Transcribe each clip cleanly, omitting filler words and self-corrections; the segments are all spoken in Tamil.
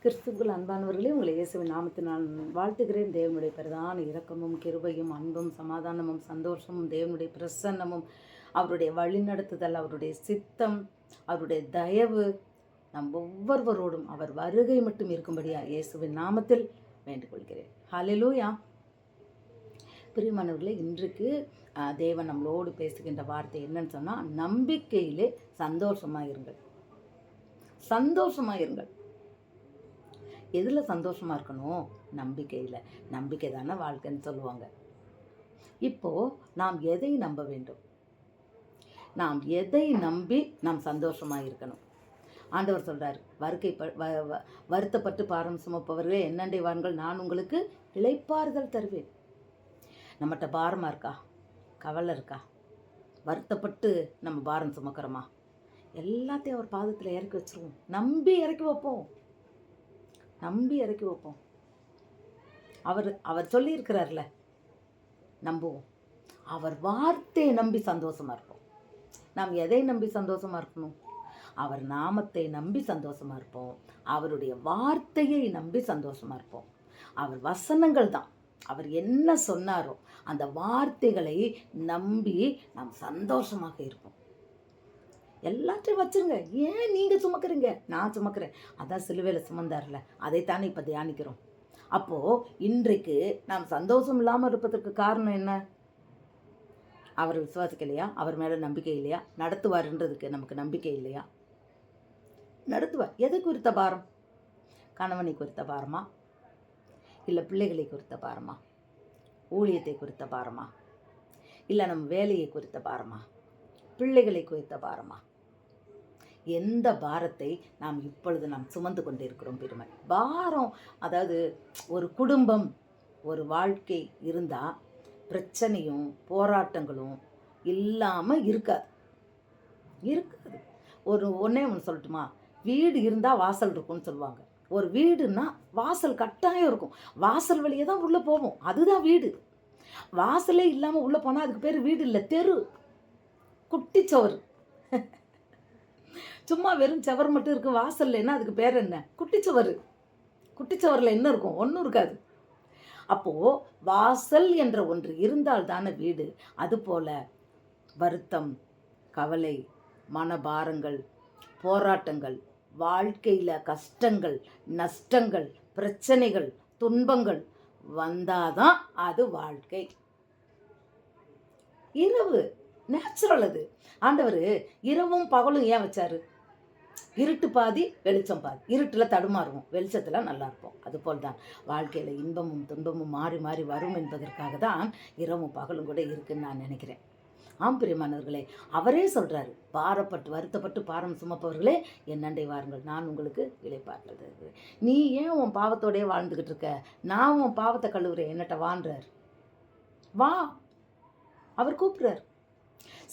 கிறிஸ்துவுக்குள் அன்பானவர்களே, உங்களை இயேசுவின் நாமத்தில் நான் வாழ்த்துகிறேன். தேவனுடைய பிரதான இரக்கமும் கிருபையும் அன்பும் சமாதானமும் சந்தோஷமும் தேவனுடைய பிரசன்னமும் அவருடைய வழிநடத்துதல், அவருடைய சித்தம், அவருடைய தயவு நம் ஒவ்வொருவரோடும் அவர் வருகை மட்டும் இருக்கும்படியா இயேசுவின் நாமத்தில் வேண்டிக்கொள்கிறேன். ஹல்லேலூயா. பிரியமானவர்களே, இன்றைக்கு தேவன் நம்மளோடு பேசுகின்ற வார்த்தை என்னன்னு சொன்னால், நம்பிக்கையிலே சந்தோஷமாக இருங்கள். சந்தோஷமாக இருங்கள். எதில் சந்தோஷமாக இருக்கணும்? நம்பிக்கையில். நம்பிக்கை தானே வாழ்க்கைன்னு சொல்லுவாங்க. இப்போது நாம் எதை நம்ப வேண்டும்? நாம் எதை நம்பி நாம் சந்தோஷமாக இருக்கணும்? ஆண்டவர் சொல்கிறார், வருத்தப்பட்டு பாரம் சுமப்பவர்களே என்னண்டை வாருங்கள், நான் உங்களுக்கு இளைப்பாறுதல் தருவேன். நம்மகிட்ட பாரமாக இருக்கா? கவலை இருக்கா? வருத்தப்பட்டு நம்ம பாரம் சுமக்கிறோமா? எல்லாத்தையும் அவர் பாதத்தில் இறக்கி வச்சுருவோம். நம்பி இறக்கி வைப்போம். நம்பி இறக்கி வைப்போம். அவர் சொல்லியிருக்கிறார்ல, நம்புவோம். அவர் வார்த்தையை நம்பி சந்தோஷமாக இருப்போம். நாம் எதை நம்பி சந்தோஷமாக இருக்கணும்? அவர் நாமத்தை நம்பி சந்தோஷமாக இருப்போம். அவருடைய வார்த்தையை நம்பி சந்தோஷமாக இருப்போம். அவர் வசனங்கள் தான். அவர் என்ன சொன்னாரோ அந்த வார்த்தைகளை நம்பி நாம் சந்தோஷமாக இருப்போம். எல்லாத்தையும் வச்சுருங்க. ஏன் நீங்கள் சுமக்கிறீங்க? நான் சுமக்கிறேன். அதான் சிலுவையில் சுமந்தார்ல, அதைத்தானே இப்போ தியானிக்கிறோம். அப்போது இன்றைக்கு நாம் சந்தோஷம் இல்லாமல் இருப்பதற்கு காரணம் என்ன? அவர் விசுவாசிக்கலையா? அவர் மேலே நம்பிக்கை இல்லையா? நடத்துவார்ன்றதுக்கு நமக்கு நம்பிக்கை இல்லையா? நடத்துவார். எதை குறித்த பாரம்? கணவனை குறித்த பாரமா? இல்லை பிள்ளைகளை குறித்த பாரமா? ஊழியத்தை குறித்த பாரமா? இல்லை நம்ம வேலையை குறித்த பாரமா? பிள்ளைகளை குறித்த பாரமா? எந்த பாரத்தை நாம் இப்பொழுது நாம் சுமந்து கொண்டு இருக்கிறோம்? பெருமை பாரம். அதாவது ஒரு குடும்பம், ஒரு வாழ்க்கை இருந்தால் பிரச்சனையும் போராட்டங்களும் இல்லாமல் இருக்காது. ஒன்றே ஒன்று சொல்லட்டுமா? வீடு இருந்தால் வாசல் இருக்கும்னு சொல்லுவாங்க. ஒரு வீடுன்னா வாசல் கட்டாயம் இருக்கும். வாசல் வழியே தான் உள்ளே போவோம். அதுதான் வீடு. வாசலே இல்லாமல் உள்ளே போனால் அதுக்கு பேர் வீடு இல்லை, தெரு. குட்டிச்சவர். சும்மா வெறும் சவர் மட்டும் இருக்குது, வாசல்ல என்ன? அதுக்கு பேர் என்ன? குட்டிச்சவர். குட்டிச்சவரில் என்ன இருக்கும்? ஒன்றும் இருக்காது. அப்போது வாசல் என்ற ஒன்று இருந்தால் தானே வீடு. அதுபோல் வருத்தம், கவலை, மனபாரங்கள், போராட்டங்கள், வாழ்க்கையில் கஷ்டங்கள், நஷ்டங்கள், பிரச்சனைகள், துன்பங்கள் வந்தாதான் அது வாழ்க்கை. இரவு நேச்சுரல். அது ஆண்டவர் இரவும் பகலும் ஏன் வச்சாரு? இருட்டு பாதி வெளிச்சம் பாதி. இருட்டில் தடுமாறுவோம், வெளிச்சத்தில் நல்லா இருப்போம். அதுபோல் தான் வாழ்க்கையில் இன்பமும் துன்பமும் மாறி மாறி வரும் என்பதற்காக தான் இரவும் பகலும் கூட இருக்குன்னு நான் நினைக்கிறேன். ஆம் பிரியமானவர்களே, அவரே சொல்கிறாரு, பாரப்பட்டு வருத்தப்பட்டு பாரம் சுமப்பவர்களே என்னண்டை வாருங்கள், நான் உங்களுக்கு இளைப்பாறுதல் தருவேன். நீ ஏன் உன் பாவத்தோடையே வாழ்ந்துக்கிட்டு இருக்க? நான் உன் பாவத்தை கழுவுறேன், என்னட்ட வான்றார். வா. அவர் கூப்பிட்றார்.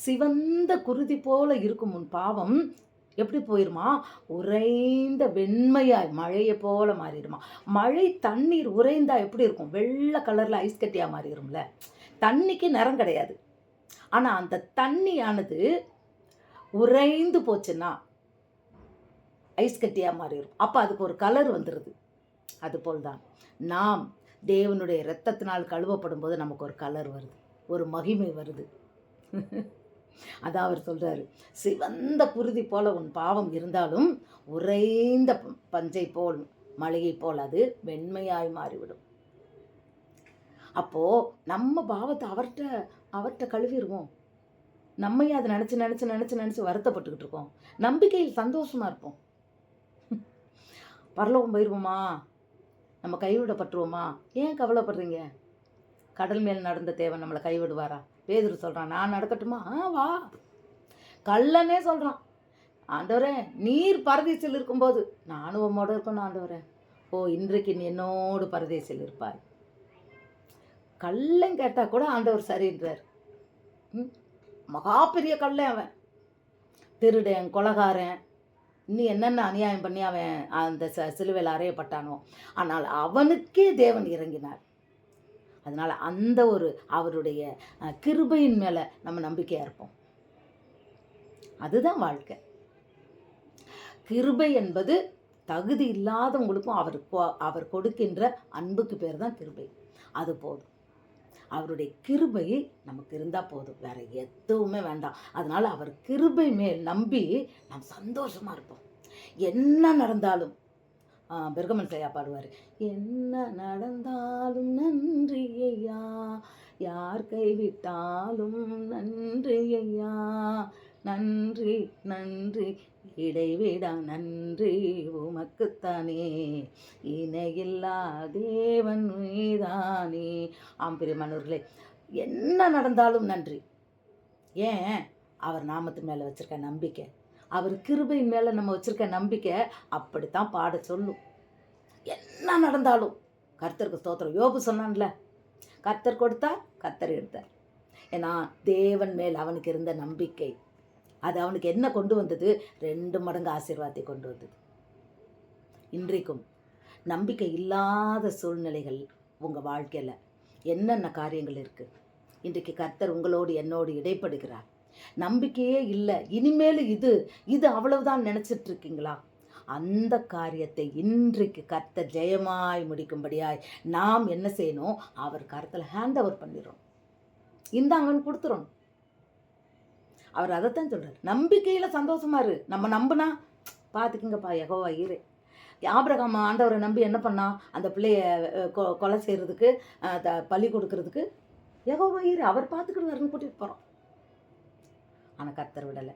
சிவந்த குருதி போல இருக்கும் உன் பாவம் எப்படி போயிருமா? உறைந்த வெண்மையாய் மழையை போல மாறிடுமா. மழை தண்ணீர் உறைந்தா எப்படி இருக்கும்? வெள்ளை கலரில் ஐஸ் கட்டியாக மாறிடும்ல. தண்ணிக்கு நிறம் கிடையாது. ஆனால் அந்த தண்ணியானது உறைந்து போச்சுன்னா ஐஸ் கட்டியாக மாறிடும். அப்போ அதுக்கு ஒரு கலர் வந்துடுது. அதுபோல் தான் நாம் தேவனுடைய இரத்தத்தினால் கழுவப்படும் போது நமக்கு ஒரு கலர் வருது, ஒரு மகிமை வருது. அதான் அவர் சொல்கிறாரு, சிவந்த குருதி போல உன் பாவம் இருந்தாலும் உறைந்த பஞ்சை போல் மழையை போல் அது வெண்மையாய் மாறிவிடும். அப்போது நம்ம பாவத்தை அவர்கிட்ட கழுவிடுவோம். நம்மையே அதை நினச்சி வருத்தப்பட்டுக்கிட்டு இருக்கோம். நம்பிக்கையில் சந்தோஷமாக இருப்போம். பரலோகம் போயிடுவோமா? நம்ம கைவிடப்பட்டுருவோமா? ஏன் கவலைப்படுறீங்க? கடல் மேல் நடந்த தேவன் நம்மளை கைவிடுவாரா? பேதுரு சொல்கிறான், நான் நடக்கட்டுமா? வா. கள்ளனே சொல்கிறான், ஆண்டவரே நீர் பரதேசில் இருக்கும்போது நானும் உம்மோட இருக்கணும் ஆண்டவரே. ஓ, இன்றைக்கு நீ என்னோடு பரதேசில் இருப்பாய். கள்ளன் கேட்டால் கூட ஆண்டவர் சரின்றார். மகா பெரிய கள்ளன் அவன், திருடன், கொலகாரன், இன்னும் என்னென்ன அநியாயம் பண்ணி அவன் அந்த சிலுவையில் அறையப்பட்டானோ. ஆனால் அவனுக்கே தேவன் இறங்கினார். அதனால் அந்த ஒரு அவருடைய கிருபையின் மேலே நம்ம நம்பிக்கையாக இருப்போம். அதுதான் வாழ்க்கை. கிருபை என்பது தகுதி இல்லாதவங்களுக்கும் அவர் கொடுக்கின்ற அன்புக்கு பேர் தான் கிருபை. அது போதும். அவருடைய கிருபை நமக்கு இருந்தால் போதும், வேற எதுவுமே வேண்டாம். அதனால அவர் கிருபை மேல் நம்பி நாம் சந்தோஷமா இருப்போம். என்ன நடந்தாலும் பெருகமன் செய்யா பாடுவார், என்ன நடந்தாலும் நன்றி ஐயா, யார் கைவிட்டாலும் நன்றி ஐயா, நன்றி நன்றி இடைவிடா நன்றி உமக்குத்தானே, இணையில்லா தேவன் நீதானே. பிரியமானவர்களே, என்ன நடந்தாலும் நன்றி. ஏன்? அவர் நாமத்து மேலே வச்சிருக்க நம்பிக்கை, அவர் கிருபையின் மேலே நம்ம வச்சிருக்க நம்பிக்கை அப்படித்தான் பாட சொல்லும். என்ன நடந்தாலும் கர்த்தருக்கு ஸ்தோத்திரம். யோபு சொன்னான்ல, கர்த்தர் கொடுத்தா கர்த்தர் எடுத்தார். ஏன்னா தேவன் மேல் அவனுக்கு இருந்த நம்பிக்கை, அது அவனுக்கு என்ன கொண்டு வந்தது? 2 மடங்கு ஆசீர்வாதத்தை கொண்டு வந்தது. இன்றைக்கும் நம்பிக்கை இல்லாத சூழ்நிலைகள் உங்கள் வாழ்க்கையில் என்னென்ன காரியங்கள் இருக்குது? இன்றைக்கு கர்த்தர் உங்களோடு என்னோடு இடைப்படுகிறார். நம்பிக்கையே இல்லை, இனிமேல் இது அவ்வளவுதான் நினச்சிட்டு இருக்கீங்களா? அந்த காரியத்தை இன்றைக்கு கர்த்தர் ஜெயமாய் முடிக்கும்படியாய் நாம் என்ன செய்யணும்? அவர் கருத்தில் ஹேண்ட் ஓவர் பண்ணிடுறோம், இந்தாங்கன்னு கொடுத்துறோம். அவர் அதைத்தான் சொல்கிறார், நம்பிக்கையில் சந்தோஷமா இரு. நம்ம நம்பினா பார்த்துக்கிங்கப்பா, யெகோவா ஈரே. ஆபிரகாம் ஆண்டவரை நம்பி என்ன பண்ணா? அந்த பிள்ளைய கொலை செய்கிறதுக்கு, பலி கொடுக்கறதுக்கு யெகோவா ஈரே அவர் பார்த்துக்கிடுவாருன்னு கூட்டிகிட்டு போகிறோம். ஆனால் கர்த்தர் விடலை.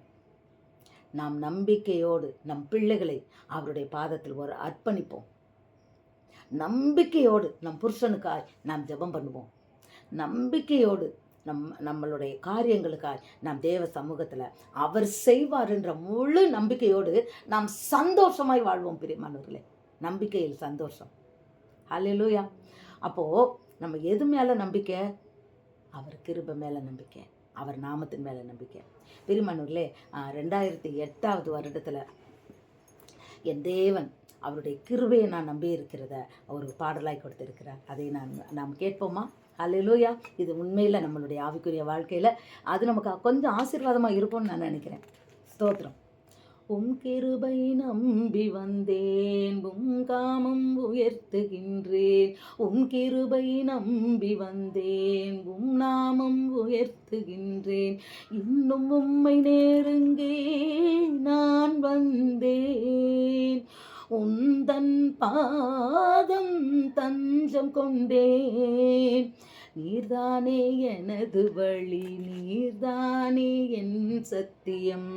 நாம் நம்பிக்கையோடு நம் பிள்ளைகளை அவருடைய பாதத்தில் ஒரு அர்ப்பணிப்போம். நம்பிக்கையோடு நம் புருஷனுக்காய் நாம் ஜெபம் பண்ணுவோம். நம்பிக்கையோடு நம்மளுடைய காரியங்களுக்காய் நாம் தேவ சமூகத்தில் அவர் செய்வார் என்ற முழு நம்பிக்கையோடு நாம் சந்தோஷமாய் வாழ்வோம். பிரியமானவர்களே, நம்பிக்கையில் சந்தோஷம். ஹல்லேலூயா. அப்போது நம்ம எது மேலே நம்பிக்கை? அவர் கிருபை மேலே நம்பிக்கை, அவர் நாமத்தின் மேலே நம்பிக்கை. பிரியமானவர்களே, 2008 வருடத்தில் என் தேவன் அவருடைய கிருபையை நான் நம்பி இருக்கிறத ஒரு பாடலாய் கொடுத்திருக்கிறார். அதை நாம் கேட்போமா? ஹல்லேலூயா. இது உண்மையில் நம்மளுடைய ஆவிக்குரிய வாழ்க்கையில் அது நமக்கு கொஞ்சம் ஆசீர்வாதமாக இருக்கும்னு நான் நினைக்கிறேன். ஸ்தோத்திரம். உம் கிருபை நம்பி வந்தேன், உம் காமம் உயர்த்துகின்றேன். உம் கிருபை நம்பி வந்தேன், உம் நாமம் உயர்த்துகின்றேன். இன்னும் உம்மை நெருங்கே நான் வந்தேன், உந்தன் பாதம் தஞ்சம் கொண்டேன். நீர்தானே எனது வழி, நீர்தானே என் சத்தியம்.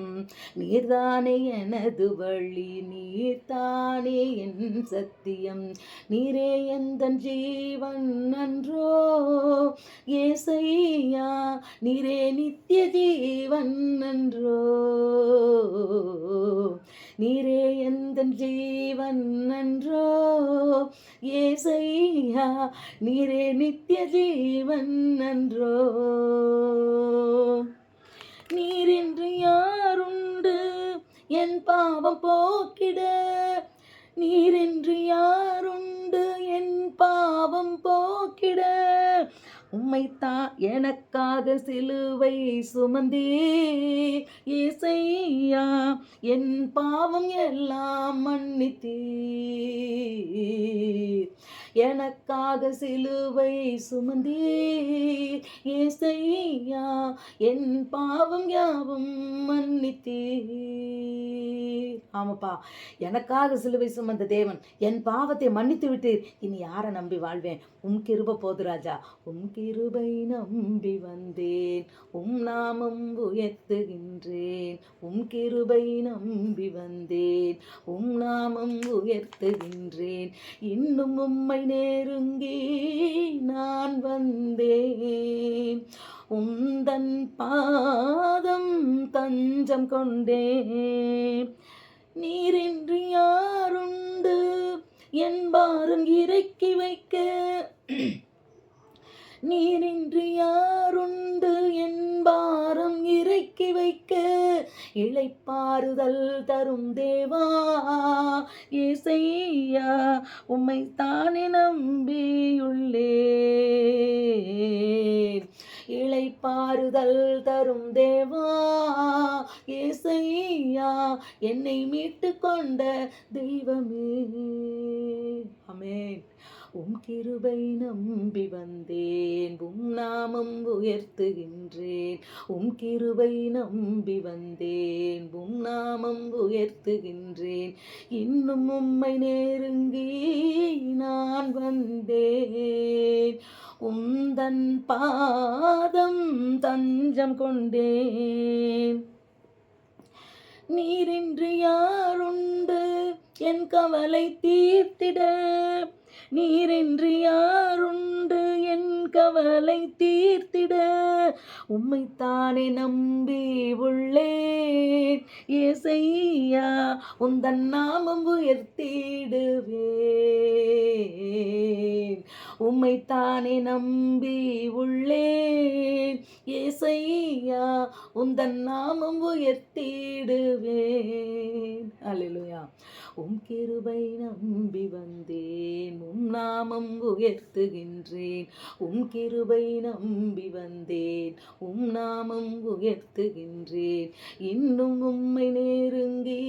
நீர்தானே எனது வழி, நீர்தானே என் சத்தியம். நீரே எந்தன் ஜீவன் அன்றோ ஏசையா, நீரே நித்திய ஜீவன் அன்றோ. நீரே எந்தன் ஜீவன் அன்றோ ஏசையா, நீரே நித்திய ஜீவன் அன்றோ. நீரின்றி யாருண்டு என் பாவம் போக்கிட, நீரின்றி யாருண்டு என் பாவம் போக்கிட. உம்மைத்தான் எனக்காக சிலுவை சுமந்தே ஏசையா, என் பாவம் எல்லாம் மன்னித்தீர். எனக்காக சிலுவை சுமந்தீர் ஏசையா, என் பாவம் யாவும் மன்னித்தீர். ஆமாப்பா, எனக்காக சிலுவை சுமந்த தேவன் என் பாவத்தை மன்னித்து விட்டீர். இனி யாரை நம்பி வாழ்வேன்? உம் கிருபை போது ராஜா. உம் கிருபை நம்பி வந்தேன், உம் நாமம் உயர்த்துகின்றேன். உம் கிருபை நம்பி வந்தேன், உம் நாமம் உயர்த்துகின்றேன். இன்னும் உம்மை நெருங்கி நான் வந்தேன், உந்தன் பாதம் தஞ்சம் கொண்டேன். நீரின்றி யாருண்டு என் பாரம் இறக்கி வைக்க, நீரின்றி யாருண்டு என் பாரம் இறக்கி வைக்க. இளைப்பாறுதல் தரும் தேவா ஏசையா, உம்மை தானே நம்பியுள்ளேன். இளைப்பாறுதல் தரும் தேவா ஏசையா, என்னை மீட்டு கொண்ட தெய்வமே. ஆமென். உம் கிருபை நம்பி வந்தேன், உம் நாமம் உயர்த்துகின்றேன். உம் கிருபை நம்பி வந்தேன், உம் நாமம் உயர்த்துகின்றேன். இன்னும் உம்மை நெருங்கி நான் வந்தேன், உந்தன் பாதம் தஞ்சம் கொண்டேன். நீரின்றி யாருண்டு என் கவலை தீர்த்திட, நீரின்றி யாருண்டு என் கவலை தீர்த்திட. உம்மைத்தானே நம்பி உள்ளேன் ஏசையா, உந்தன் நாமம் உயர்த்திடுவேன். உம்மைத்தானே நம்பி உள்ளேன் ஏசையா, உந்தன் நாமம் உயர்த்திடுவேன். அல்லேலூயா. உம் கிருபை நம்பி வந்தேன், உம் நாமம் உயர்த்துகின்றேன். உம் கிருபை நம்பி வந்தேன், உம் நாமம் உயர்த்துகின்றேன். இன்னும் உம்மை நெருங்கி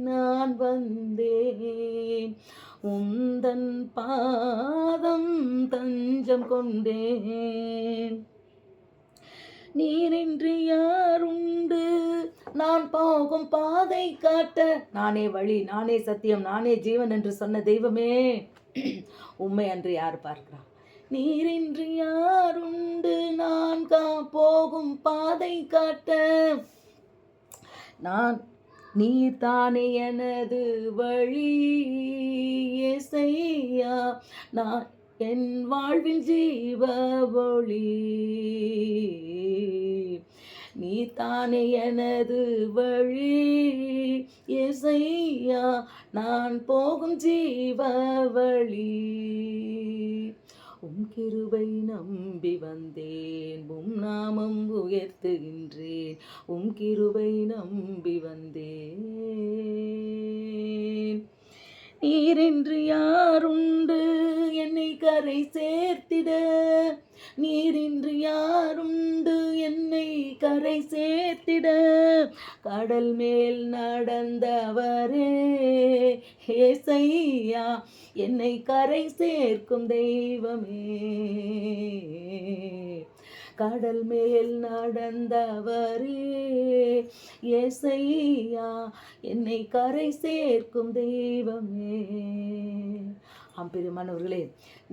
நான் வந்தேன், உந்தன் பாதம் தஞ்சம் கொண்டேன். நீரின்றி யாருண்டு நான் போகும் பாதை காட்ட. நானே வழி, நானே சத்தியம், நானே ஜீவன் என்று சொன்ன தெய்வமே, உம்மை அன்று யார் பார்க்கிறார்? நீரின்றி யாருண்டு நான் போகும் பாதை காட்ட. நீர் தானே எனது வழி ஏசையா, நான் என் வாழ்வில் ஜீவ ஒளி. நீ தானே எனது வழி ஏசையா, நான் போகும் ஜீவ வழி. உம் கிருபை நம்பி வந்தேன், உம் நாமம் உயர்த்துகின்றேன். உம் கிருபை நம்பி வந்தேன். நீரின்றி யாருண்டு என்னை கரை சேர்த்திட, நீரின்றி யாருண்டு என்னை கரை சேர்த்திட. கடல் மேல் நடந்தவரே ஏசையா, என்னை கரை சேர்க்கும் தெய்வமே. கடல் மேல் நடந்தவரே ஏசையா, என்னை கரை சேர்க்கும் தெய்வமே. பிரியமானவர்களே,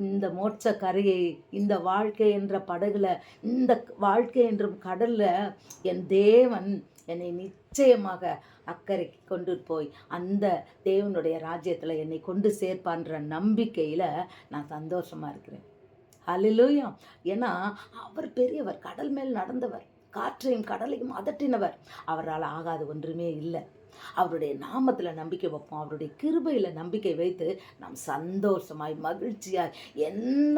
இந்த மோட்ச கரையை, இந்த வாழ்க்கை என்ற படகுல, இந்த வாழ்க்கை என்ற கடல்ல என் தேவன் என்னை நிச்சயமாக அக்கறைக்கு கொண்டு போய் அந்த தேவனுடைய ராஜ்யத்தில் என்னை கொண்டு சேர்ப்பான்ற நம்பிக்கையில் நான் சந்தோஷமாக இருக்கிறேன். அல்லேலூயா. ஏன்னா அவர் பெரியவர், கடல் மேல் நடந்தவர், காற்றையும் கடலையும் அதட்டினவர். அவரால் ஆகாது ஒன்றுமே இல்லை. அவருடைய நாமத்தில் நம்பிக்கை வைப்போம், அவருடைய கிருபையில் நம்பிக்கை வைத்து நாம் சந்தோஷமாய் மகிழ்ச்சியாய் என்ன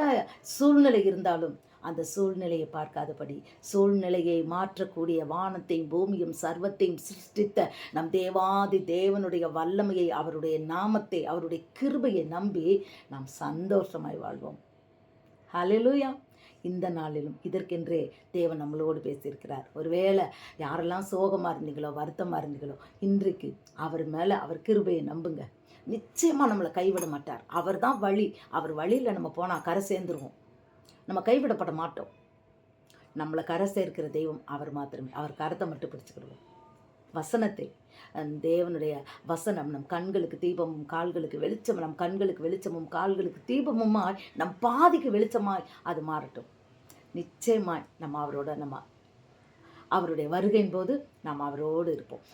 சூழ்நிலை இருந்தாலும் அந்த சூழ்நிலையை பார்க்காதபடி, சூழ்நிலையை மாற்றக்கூடிய வானத்தையும் பூமியும் சர்வத்தையும் சிருஷ்டித்த நம் தேவாதி தேவனுடைய வல்லமையை, அவருடைய நாமத்தை, அவருடைய கிருபையை நம்பி நாம் சந்தோஷமாய் வாழ்வோம். ஹல்லேலூயா. இந்த நாளிலும் இதற்கென்றே தேவன் நம்மளோடு பேசியிருக்கிறார். ஒருவேளை யாரெல்லாம் சோகமாக இருந்தீங்களோ, வருத்தமாக இருந்தீங்களோ, இன்றைக்கு அவர் மேலே அவர் கிருபையை நம்புங்க. நிச்சயமாக நம்மளை கைவிட மாட்டார். அவர் தான் வழி. அவர் வழியில் நம்ம போனால் கரை சேர்ந்துருவோம். நம்ம கைவிடப்பட மாட்டோம். நம்மளை கரை சேர்க்கிற தெய்வம் அவர் மாத்திரமே. அவர் கரத்தை மட்டும் பிடிச்சுக்கிடுவோம். வசனத்தை, தேவனுடைய வசனம் நம் கண்களுக்கு தீபமும் கால்களுக்கு வெளிச்சம், நம் கண்களுக்கு வெளிச்சமும் கால்களுக்கு தீபமுமாய், நம் பாதிக்கு வெளிச்சமாய் அது மாறட்டும். நிச்சயமாய் நம்ம அவருடைய வருகையின் போது நாம் அவரோடு இருப்போம்.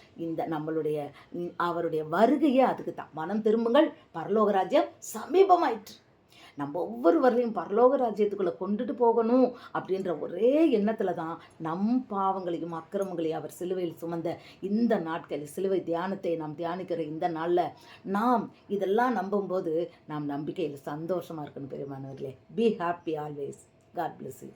அவருடைய வருகையே அதுக்கு தான். மனம் திரும்புங்கள், பரலோக ராஜ்யம் சமீபமாயிற்று. நம்ம ஒவ்வொருவரையும் பரலோக ராஜ்யத்துக்குள்ளே கொண்டுட்டு போகணும் அப்படின்ற ஒரே எண்ணத்தில் தான் நம் பாவங்களையும் அக்கிரமங்களையும் அவர் சிலுவையில் சுமந்த இந்த நாட்களில், சிலுவை தியானத்தை நாம் தியானிக்கிற இந்த நாளில் நாம் இதெல்லாம் நம்பும்போது நாம் நம்பிக்கையில் சந்தோஷமாக இருக்கணும். பெரியமானவர்களே, be happy always. God bless you.